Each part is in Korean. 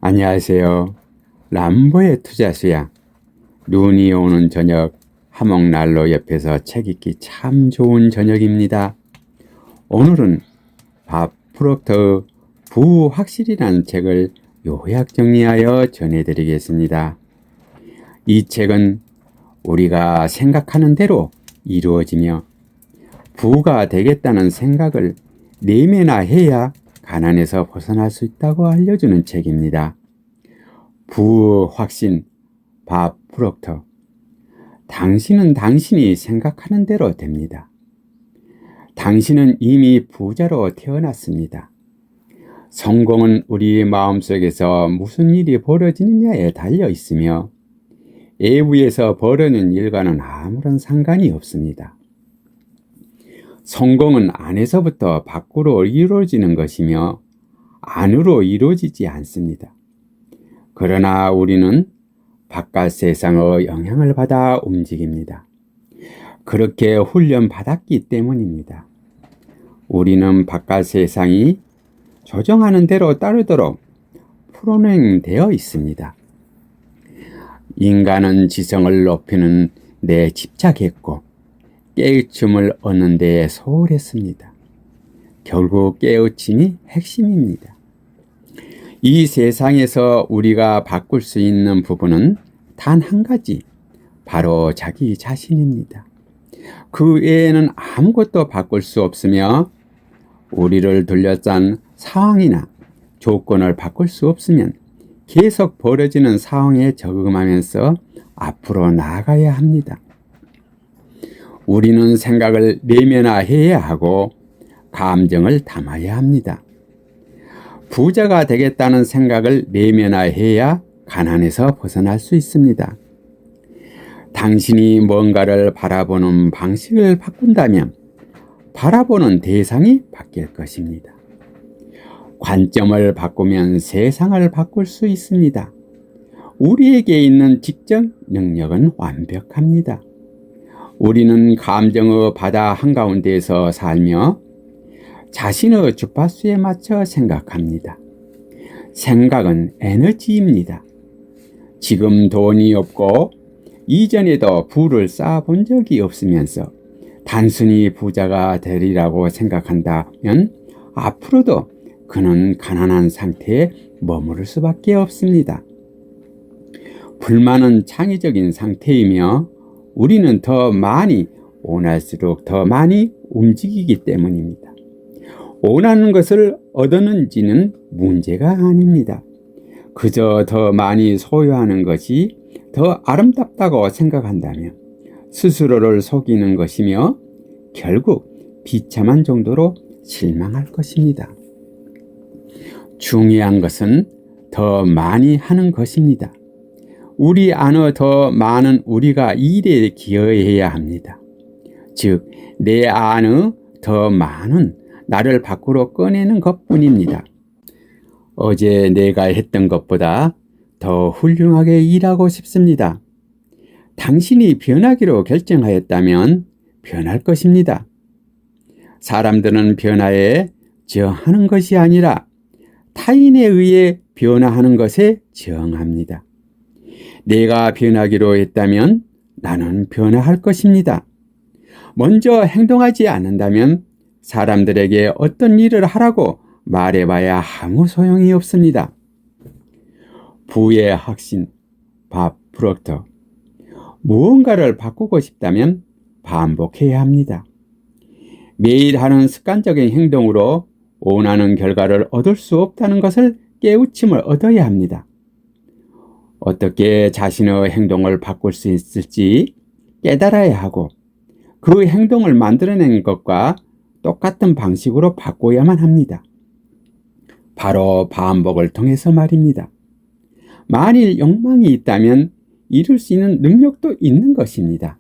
안녕하세요. 람보의 투자수야. 눈이 오는 저녁 화목난로 옆에서 책 읽기 참 좋은 저녁입니다. 오늘은 밥 프록터의 부확실이라는 책을 요약 정리하여 전해드리겠습니다. 이 책은 우리가 생각하는 대로 이루어지며 부가 되겠다는 생각을 내면화해야 가난에서 벗어날 수 있다고 알려주는 책입니다. 부의 확신, 밥 프록터. 당신은 당신이 생각하는 대로 됩니다. 당신은 이미 부자로 태어났습니다. 성공은 우리 마음속에서 무슨 일이 벌어지느냐에 달려 있으며 외부에서 벌어지는 일과는 아무런 상관이 없습니다. 성공은 안에서부터 밖으로 이루어지는 것이며 안으로 이루어지지 않습니다. 그러나 우리는 바깥 세상의 영향을 받아 움직입니다. 그렇게 훈련받았기 때문입니다. 우리는 바깥 세상이 조정하는 대로 따르도록 프로그램되어 있습니다. 인간은 지성을 높이는 데 집착했고 깨우침을 얻는 데 소홀했습니다. 결국 깨우침이 핵심입니다. 이 세상에서 우리가 바꿀 수 있는 부분은 단 한 가지, 바로 자기 자신입니다. 그 외에는 아무것도 바꿀 수 없으며 우리를 둘러싼 상황이나 조건을 바꿀 수 없으면 계속 벌어지는 상황에 적응하면서 앞으로 나아가야 합니다. 우리는 생각을 내면화해야 하고 감정을 담아야 합니다. 부자가 되겠다는 생각을 내면화해야 가난에서 벗어날 수 있습니다. 당신이 뭔가를 바라보는 방식을 바꾼다면 바라보는 대상이 바뀔 것입니다. 관점을 바꾸면 세상을 바꿀 수 있습니다. 우리에게 있는 직접 능력은 완벽합니다. 우리는 감정의 바다 한가운데에서 살며 자신의 주파수에 맞춰 생각합니다. 생각은 에너지입니다. 지금 돈이 없고 이전에도 부를 쌓아본 적이 없으면서 단순히 부자가 되리라고 생각한다면 앞으로도 그는 가난한 상태에 머무를 수밖에 없습니다. 불만은 창의적인 상태이며 우리는 더 많이 원할수록 더 많이 움직이기 때문입니다. 원하는 것을 얻었는지는 문제가 아닙니다. 그저 더 많이 소유하는 것이 더 아름답다고 생각한다면 스스로를 속이는 것이며 결국 비참한 정도로 실망할 것입니다. 중요한 것은 더 많이 하는 것입니다. 우리 안에 더 많은 우리가 일에 기여해야 합니다. 즉, 내 안에 더 많은 나를 밖으로 꺼내는 것뿐입니다. 어제 내가 했던 것보다 더 훌륭하게 일하고 싶습니다. 당신이 변하기로 결정하였다면 변할 것입니다. 사람들은 변화에 저항하는 것이 아니라 타인에 의해 변화하는 것에 저항합니다. 내가 변하기로 했다면 나는 변화할 것입니다. 먼저 행동하지 않는다면 사람들에게 어떤 일을 하라고 말해봐야 아무 소용이 없습니다. 부의 확신, 밥 프록터. 무언가를 바꾸고 싶다면 반복해야 합니다. 매일 하는 습관적인 행동으로 원하는 결과를 얻을 수 없다는 것을 깨우침을 얻어야 합니다. 어떻게 자신의 행동을 바꿀 수 있을지 깨달아야 하고 그 행동을 만들어낸 것과 똑같은 방식으로 바꿔야만 합니다. 바로 반복을 통해서 말입니다. 만일 욕망이 있다면 이룰 수 있는 능력도 있는 것입니다.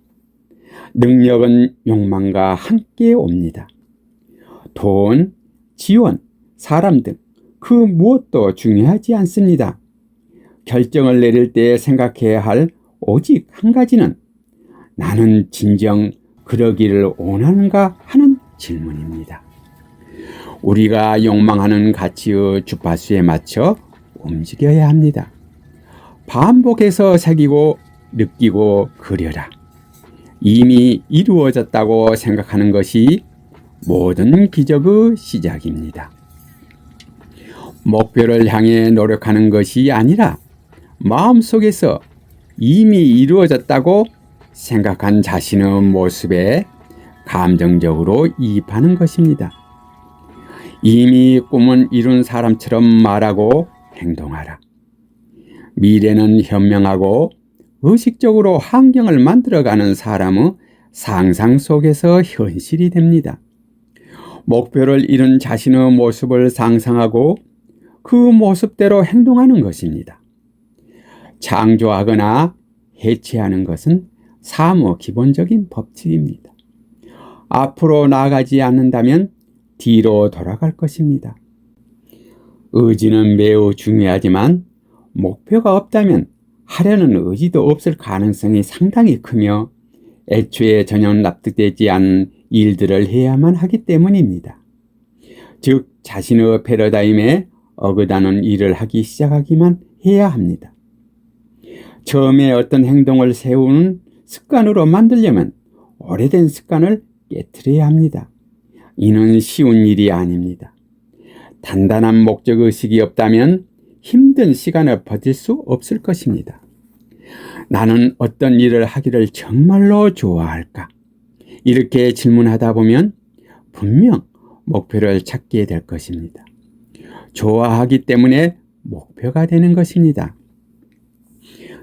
능력은 욕망과 함께 옵니다. 돈, 지원, 사람 등 그 무엇도 중요하지 않습니다. 결정을 내릴 때 생각해야 할 오직 한 가지는 나는 진정 그러기를 원하는가 하는 질문입니다. 우리가 욕망하는 가치의 주파수에 맞춰 움직여야 합니다. 반복해서 새기고 느끼고 그려라. 이미 이루어졌다고 생각하는 것이 모든 기적의 시작입니다. 목표를 향해 노력하는 것이 아니라 마음속에서 이미 이루어졌다고 생각한 자신의 모습에 감정적으로 이입하는 것입니다. 이미 꿈은 이룬 사람처럼 말하고 행동하라. 미래는 현명하고 의식적으로 환경을 만들어가는 사람의 상상 속에서 현실이 됩니다. 목표를 이룬 자신의 모습을 상상하고 그 모습대로 행동하는 것입니다. 창조하거나 해체하는 것은 삶의 기본적인 법칙입니다. 앞으로 나아가지 않는다면 뒤로 돌아갈 것입니다. 의지는 매우 중요하지만 목표가 없다면 하려는 의지도 없을 가능성이 상당히 크며 애초에 전혀 납득되지 않은 일들을 해야만 하기 때문입니다. 즉 자신의 패러다임에 어긋나는 일을 하기 시작하기만 해야 합니다. 처음에 어떤 행동을 세우는 습관으로 만들려면 오래된 습관을 깨트려야 합니다. 이는 쉬운 일이 아닙니다. 단단한 목적의식이 없다면 힘든 시간을 버틸 수 없을 것입니다. 나는 어떤 일을 하기를 정말로 좋아할까? 이렇게 질문하다 보면 분명 목표를 찾게 될 것입니다. 좋아하기 때문에 목표가 되는 것입니다.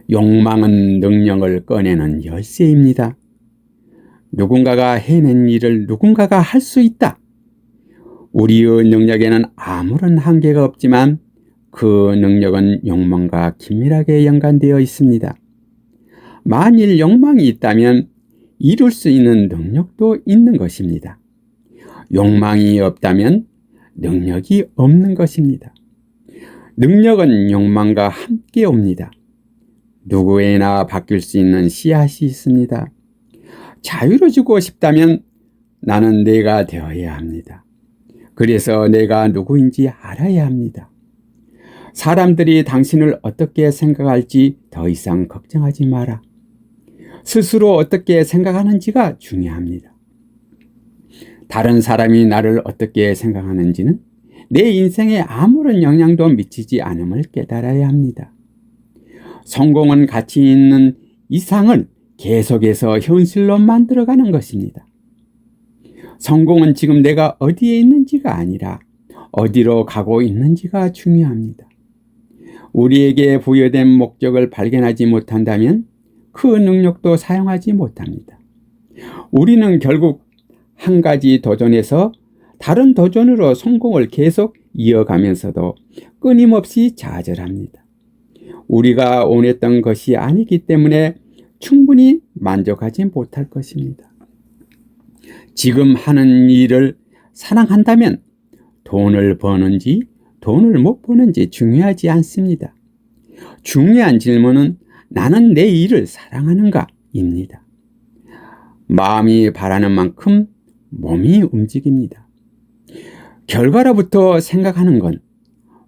욕망은 능력을 꺼내는 열쇠입니다. 누군가가 해낸 일을 누군가가 할 수 있다. 우리의 능력에는 아무런 한계가 없지만 그 능력은 욕망과 긴밀하게 연관되어 있습니다. 만일 욕망이 있다면 이룰 수 있는 능력도 있는 것입니다. 욕망이 없다면 능력이 없는 것입니다. 능력은 욕망과 함께 옵니다. 누구에나 바뀔 수 있는 씨앗이 있습니다. 자유로워지고 싶다면 나는 내가 되어야 합니다. 그래서 내가 누구인지 알아야 합니다. 사람들이 당신을 어떻게 생각할지 더 이상 걱정하지 마라. 스스로 어떻게 생각하는지가 중요합니다. 다른 사람이 나를 어떻게 생각하는지는 내 인생에 아무런 영향도 미치지 않음을 깨달아야 합니다. 성공은 가치 있는 이상을 계속해서 현실로 만들어가는 것입니다. 성공은 지금 내가 어디에 있는지가 아니라 어디로 가고 있는지가 중요합니다. 우리에게 부여된 목적을 발견하지 못한다면 그 능력도 사용하지 못합니다. 우리는 결국 한 가지 도전에서 다른 도전으로 성공을 계속 이어가면서도 끊임없이 좌절합니다. 우리가 원했던 것이 아니기 때문에 충분히 만족하지 못할 것입니다. 지금 하는 일을 사랑한다면 돈을 버는지 돈을 못 버는지 중요하지 않습니다. 중요한 질문은 나는 내 일을 사랑하는가입니다. 마음이 바라는 만큼 몸이 움직입니다. 결과로부터 생각하는 건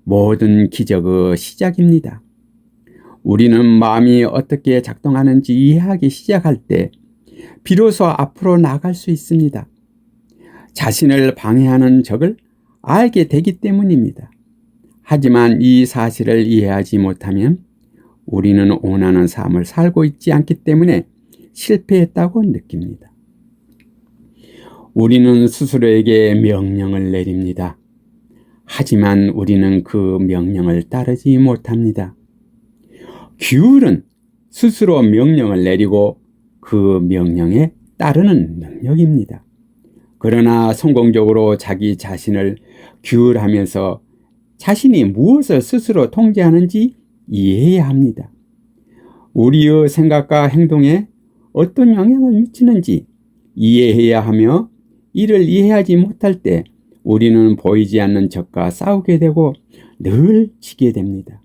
모든 기적의 시작입니다. 우리는 마음이 어떻게 작동하는지 이해하기 시작할 때 비로소 앞으로 나아갈 수 있습니다. 자신을 방해하는 적을 알게 되기 때문입니다. 하지만 이 사실을 이해하지 못하면 우리는 원하는 삶을 살고 있지 않기 때문에 실패했다고 느낍니다. 우리는 스스로에게 명령을 내립니다. 하지만 우리는 그 명령을 따르지 못합니다. 규율은 스스로 명령을 내리고 그 명령에 따르는 능력입니다. 그러나 성공적으로 자기 자신을 규율하면서 자신이 무엇을 스스로 통제하는지 이해해야 합니다. 우리의 생각과 행동에 어떤 영향을 미치는지 이해해야 하며 이를 이해하지 못할 때 우리는 보이지 않는 적과 싸우게 되고 늘 지게 됩니다.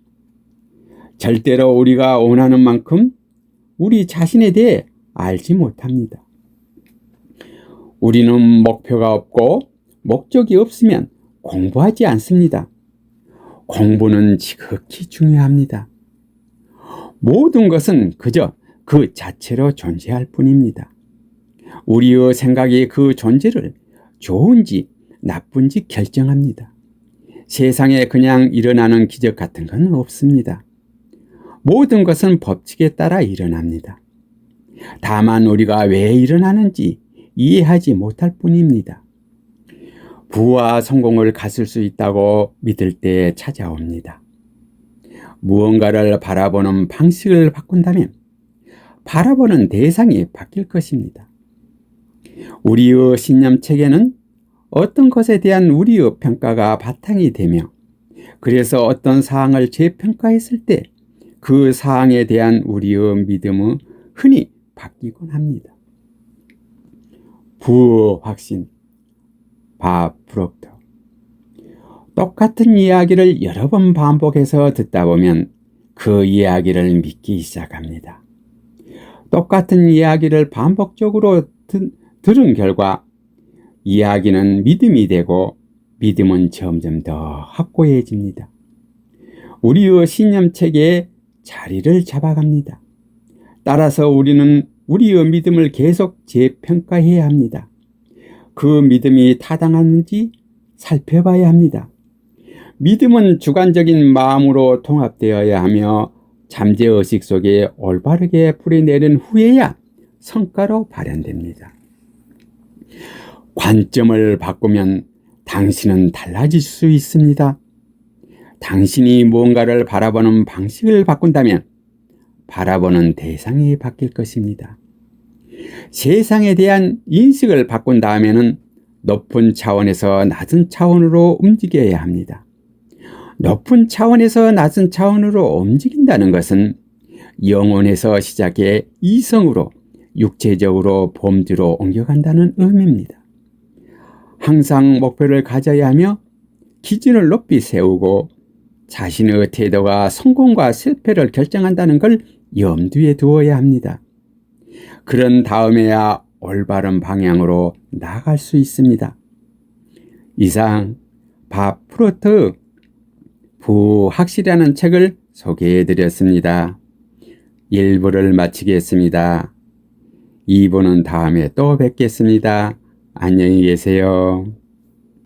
절대로 우리가 원하는 만큼 우리 자신에 대해 알지 못합니다. 우리는 목표가 없고 목적이 없으면 공부하지 않습니다. 공부는 지극히 중요합니다. 모든 것은 그저 그 자체로 존재할 뿐입니다. 우리의 생각이 그 존재를 좋은지 나쁜지 결정합니다. 세상에 그냥 일어나는 기적 같은 건 없습니다. 모든 것은 법칙에 따라 일어납니다. 다만 우리가 왜 일어나는지 이해하지 못할 뿐입니다. 부와 성공을 가질 수 있다고 믿을 때 찾아옵니다. 무언가를 바라보는 방식을 바꾼다면 바라보는 대상이 바뀔 것입니다. 우리의 신념체계는 어떤 것에 대한 우리의 평가가 바탕이 되며, 그래서 어떤 사항을 재평가했을 때 그 사항에 대한 우리의 믿음은 흔히 바뀌곤 합니다. 부의 확신, 밥 프록터. 똑같은 이야기를 여러 번 반복해서 듣다 보면 그 이야기를 믿기 시작합니다. 똑같은 이야기를 반복적으로 들은 결과 이야기는 믿음이 되고 믿음은 점점 더 확고해집니다. 우리의 신념체계에 자리를 잡아갑니다. 따라서 우리는 우리의 믿음을 계속 재평가해야 합니다. 그 믿음이 타당한지 살펴봐야 합니다. 믿음은 주관적인 마음으로 통합되어야 하며 잠재의식 속에 올바르게 뿌리내린 후에야 성과로 발현됩니다. 관점을 바꾸면 당신은 달라질 수 있습니다. 당신이 무언가를 바라보는 방식을 바꾼다면 바라보는 대상이 바뀔 것입니다. 세상에 대한 인식을 바꾼 다음에는 높은 차원에서 낮은 차원으로 움직여야 합니다. 높은 차원에서 낮은 차원으로 움직인다는 것은 영혼에서 시작해 이성으로, 육체적으로 범주로 옮겨간다는 의미입니다. 항상 목표를 가져야 하며 기준을 높이 세우고 자신의 태도가 성공과 실패를 결정한다는 걸 염두에 두어야 합니다. 그런 다음에야 올바른 방향으로 나아갈 수 있습니다. 이상 밥 프로트 부확실이라는 책을 소개해드렸습니다. 1부를 마치겠습니다. 2부는 다음에 또 뵙겠습니다. 안녕히 계세요.